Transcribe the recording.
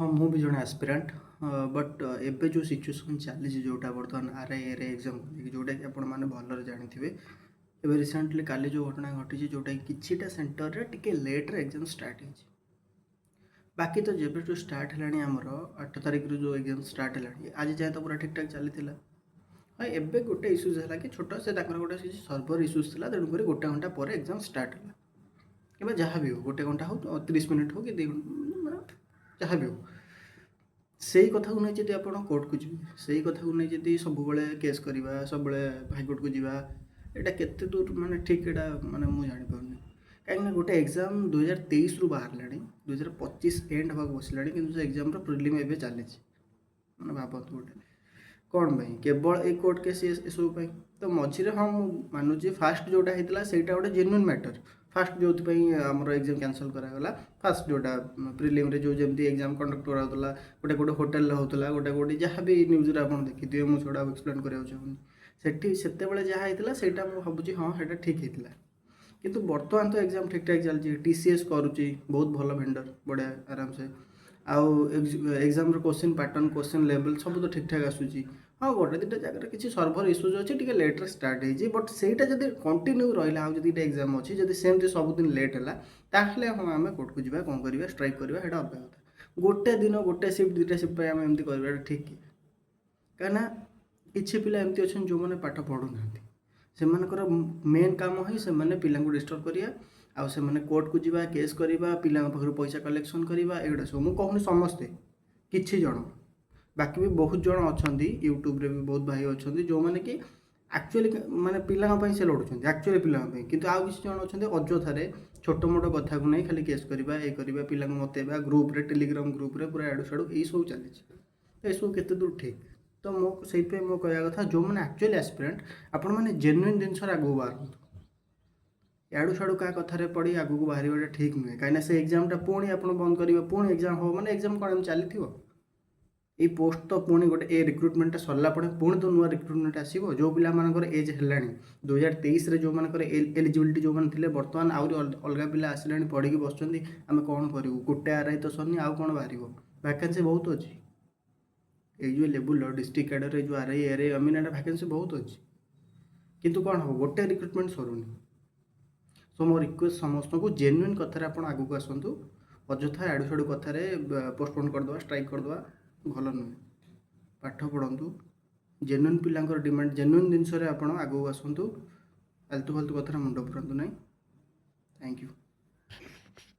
हाँ ମୁଁ ବି ଜଣେ ଆସ୍ପିରାଣ୍ଟ ବଟ୍ ଏବେ ଯେଉଁ ସିଚୁଏସନ୍ ଚାଲିଛି ଯେଉଁଟା ବର୍ତ୍ତମାନ ଆର୍ଆଇ ଏକ୍ଜାମ୍ ଯେଉଁଟାକି ଆପଣମାନେ ଭଲରେ ଜାଣିଥିବେ। ଏବେ ରିସେଣ୍ଟଲି କାଲି ଯେଉଁ ଘଟଣା ଘଟିଛି ଯେଉଁଟାକି କିଛିଟା ସେଣ୍ଟରରେ ଟିକେ ଲେଟ୍ରେ ଏକ୍ଜାମ୍ ଷ୍ଟାର୍ଟ ହେଇଛି। ବାକି ତ ଯେବେଠୁ ଷ୍ଟାର୍ଟ ହେଲାଣି ଆମର 8 ତାରିଖରୁ ଯେଉଁ ଏକ୍ଜାମ୍ ଷ୍ଟାର୍ଟ ହେଲାଣି ଆଜି ଯାଏଁ ତ ପୁରା ଠିକ୍ଠାକ୍ ଚାଲିଥିଲା। ହଁ ଏବେ ଗୋଟେ ଇସ୍ୟୁଜ୍ ହେଲା କି ଛୋଟ ସେ ତାଙ୍କର ଗୋଟେ କିଛି ସର୍ଭର ଇସ୍ୟୁଜ୍ ଥିଲା, ତେଣୁକରି ଗୋଟେ ଘଣ୍ଟା ପରେ ଏକ୍ଜାମ୍ ଷ୍ଟାର୍ଟ ହେଲା। କିମ୍ବା ଯାହା ବି ହଉ ଗୋଟେ ଘଣ୍ଟା ହଉ 30 ମିନିଟ୍ ହଉ କି 2 ଘଣ୍ଟା ଯାହା ବି ହଉ, ସେଇ କଥାକୁ ନେଇ ଯଦି ଆପଣ କୋର୍ଟକୁ ଯିବେ, ସେଇ କଥାକୁ ନେଇ ଯଦି ସବୁବେଳେ କେସ୍ କରିବା, ସବୁବେଳେ ହାଇକୋର୍ଟକୁ ଯିବା, ଏଇଟା କେତେ ଦୂର ମାନେ ଠିକ୍, ଏଇଟା ମାନେ ମୁଁ ଜାଣିପାରୁନି। କାହିଁକିନା ଗୋଟେ ଏକ୍ଜାମ୍ 2023ରୁ ବାହାରିଲାଣି, 2025 ଏଣ୍ଡ ହେବାକୁ ବସିଲାଣି, କିନ୍ତୁ ସେ ଏକ୍ଜାମ୍ର ପ୍ରିଲିମ୍ ଏବେ ଚାଲିଛି। ମାନେ ଭାବନ୍ତୁ ଗୋଟେ କ'ଣ ପାଇଁ କେବଳ ଏଇ କୋର୍ଟ କେସ୍ ଏସବୁ ପାଇଁ। ତ ମଝିରେ ହଁ ମୁଁ ମାନୁଛି ଫାଷ୍ଟ ଯେଉଁଟା ହେଇଥିଲା ସେଇଟା ଗୋଟେ ଜେନ୍ୟୁନ୍ ମ୍ୟାଟର୍। ଫାଷ୍ଟ ଯେଉଁଥିପାଇଁ ଆମର ଏକ୍ଜାମ୍ କ୍ୟାନସଲ୍ କରାଗଲା, ଫାଷ୍ଟ ଯେଉଁଟା ପ୍ରିଲିମ୍ରେ ଯେଉଁ ଯେମିତି ଏକ୍ଜାମ୍ କଣ୍ଡକ୍ଟ କରାହେଉଥିଲା, ଗୋଟେ ଗୋଟେ ହୋଟେଲରେ ହେଉଥିଲା, ଗୋଟେ ଗୋଟେ ଯାହା ବି ନ୍ୟୁଜ୍ରେ ଆପଣ ଦେଖିଥିବେ, ମୁଁ ସେଗୁଡ଼ା ଏକ୍ସପ୍ଲେନ୍ କରିବାକୁ ଚାହୁଁନି। ସେଠି ସେତେବେଳେ ଯାହା ହେଇଥିଲା ସେଇଟା ମୁଁ ଭାବୁଛି ହଁ ସେଇଟା ଠିକ୍ ହେଇଥିଲା। କିନ୍ତୁ ବର୍ତ୍ତମାନ ତ ଏକ୍ଜାମ୍ ଠିକ୍ଠାକ୍ ଚାଲିଛି, TCS କରୁଛି, ବହୁତ ଭଲ ଭେଣ୍ଡର, ବଢ଼ିଆ ଆରାମସେ। ଆଉ ଏକ୍ଜାମ୍ର କୋଶ୍ଚିନ୍ ପାଟର୍ନ, କୋଶ୍ଚିନ୍ ଲେଭେଲ୍ ସବୁ ତ ଠିକ୍ଠାକ୍ ଆସୁଛି। ହଁ ଗୋଟେ ଦୁଇଟା ଜାଗାରେ କିଛି ସର୍ଭର ଇସ୍ୟୁଜ୍ ଅଛି, ଟିକେ ଲେଟ୍ରେ ଷ୍ଟାର୍ଟ ହେଇଛି, ବଟ୍ ସେଇଟା ଯଦି କଣ୍ଟିନ୍ୟୁ ରହିଲା, ଆଉ ଯଦି ଏଇଟା ଏକ୍ଜାମ୍ ଅଛି, ଯଦି ସେମିତି ସବୁଦିନ ଲେଟ୍ ହେଲା, ତାହେଲେ ହଁ ଆମେ କୋର୍ଟକୁ ଯିବା, କ'ଣ କରିବା, ଷ୍ଟ୍ରାଇକ୍ କରିବା, ସେଇଟା ଅଲଗା କଥା। ଗୋଟେ ଦିନ ଗୋଟେ ସିଫ୍ଟ ଦୁଇଟା ସିଫ୍ଟ ପାଇଁ ଆମେ ଏମିତି କରିବାଟା ଠିକ୍ କି? କାହିଁକିନା କିଛି ପିଲା ଏମିତି ଅଛନ୍ତି ଯେଉଁମାନେ ପାଠ ପଢ଼ୁନାହାନ୍ତି, ସେମାନଙ୍କର ମେନ୍ କାମ ହିଁ ସେମାନେ ପିଲାଙ୍କୁ ଡିଷ୍ଟର୍ବ କରିବା, ଆଉ ସେମାନେ କୋର୍ଟକୁ ଯିବା, କେସ୍ କରିବା, ପିଲାଙ୍କ ପାଖରୁ ପଇସା କଲେକ୍ସନ୍ କରିବା, ଏଗୁଡ଼ା ସବୁ। ମୁଁ କହୁନି ସମସ୍ତେ, କିଛି ଜଣ, ବାକି ବି ବହୁତ ଜଣ ଅଛନ୍ତି, ୟୁଟ୍ୟୁବରେ ବି ବହୁତ ଭାଇ ଅଛନ୍ତି ଯେଉଁମାନେ କି ଆକ୍ଚୁଆଲି ମାନେ ପିଲାଙ୍କ ପାଇଁ ସେ ଲଢ଼ୁଛନ୍ତି, ଆକ୍ଚୁଆଲି ପିଲାଙ୍କ ପାଇଁ। କିନ୍ତୁ ଆଉ କିଛି ଜଣ ଅଛନ୍ତି ଅଯଥାରେ ଛୋଟ ମୋଟ କଥାକୁ ନେଇ ଖାଲି କେସ୍ କରିବା, ଏ କରିବା, ପିଲାଙ୍କୁ ମତେଇବା, ଗ୍ରୁପ୍ରେ ଟେଲିଗ୍ରାମ ଗ୍ରୁପ୍ରେ ପୁରା ଆଡ଼ୁ ସାଡ଼ୁ ଏଇସବୁ ଚାଲିଛି। ଏସବୁ କେତେ ଦୂର ଠିକ୍? ତ ମୁଁ ସେଇଥିପାଇଁ ମୁଁ କହିବା କଥା, ଯେଉଁମାନେ ଆକ୍ଚୁଆଲି ଆସ୍ପିରାଣ୍ଟ, ଆପଣମାନେ ଜେନ୍ୟୁନ୍ ଜିନିଷରେ ଆଗକୁ ବାହାରନ୍ତୁ। ଇଆଡ଼ୁ ସାଡ଼ୁ କାହା କଥାରେ ପଡ଼ି ଆଗକୁ ବାହାରିବାଟା ଠିକ୍ ନୁହେଁ। କାହିଁକିନା ସେ ଏକ୍ଜାମ୍ଟା ପୁଣି ଆପଣ ବନ୍ଦ କରିବେ, ପୁଣି ଏକ୍ଜାମ୍ ହେବ ମାନେ ଏକ୍ଜାମ୍ କ'ଣ ଏମିତି ଚାଲିଥିବ? ଏଇ ପୋଷ୍ଟ ତ ପୁଣି ଗୋଟେ ଏ ରିକ୍ରୁଟମେଣ୍ଟଟା ସରିଲା ପରେ ପୁଣି ତ ନୂଆ ରିକ୍ରୁଟମେଣ୍ଟ ଆସିବ। ଯେଉଁ ପିଲାମାନଙ୍କର ଏଜ୍ ହେଲାଣି, 2023ରେ ଯେଉଁମାନଙ୍କର ଏଲିଜିବିଲିଟି ଯେଉଁମାନେ ଥିଲେ, ବର୍ତ୍ତମାନ ଆହୁରି ଅଲଗା ପିଲା ଆସିଲାଣି ପଢ଼ିକି ବସୁଛନ୍ତି। ଆମେ କ'ଣ କରିବୁ? ଗୋଟେ ଆର୍ଆଇ ତ ସରିନି, ଆଉ କ'ଣ ବାହାରିବ? ଭ୍ୟାକେନ୍ସି ବହୁତ ଅଛି। ଏଇ ଯେଉଁ ଲେବୁଲ୍ର ଡିଷ୍ଟ୍ରିକ୍ଟ କ୍ୟାଡ଼ର, ଏଇ ଯେଉଁ ଆର୍ଆଇ ଏଟା ଭ୍ୟାକେନ୍ସି ବହୁତ ଅଛି। କିନ୍ତୁ କ'ଣ ହେବ? ଗୋଟେ ରିକ୍ରୁଟମେଣ୍ଟ ସରୁନି। ସୋ ମୋ ରିକ୍ୱେଷ୍ଟ ସମସ୍ତଙ୍କୁ, ଜେନ୍ୟୁନ୍ କଥାରେ ଆପଣ ଆଗକୁ ଆସନ୍ତୁ। ଅଯଥା ଆଡ଼ୁ ସାଡ଼ୁ କଥାରେ ପୋଷ୍ଟପୋନ୍ କରିଦେବା, ଷ୍ଟ୍ରାଇକ୍ କରିଦେବା ଭଲ ନୁହେଁ। ପାଠ ପଢ଼ନ୍ତୁ, ଜେନ୍ୟୁନ୍ ପିଲାଙ୍କର ଡିମାଣ୍ଡ, ଜେନ୍ୟୁନ୍ ଜିନିଷରେ ଆପଣ ଆଗକୁ ଆସନ୍ତୁ। ଆଲତୁ ଫାଲତୁ କଥାରେ ମୁଣ୍ଡ ପୁରାନ୍ତୁ ନାହିଁ। Thank you.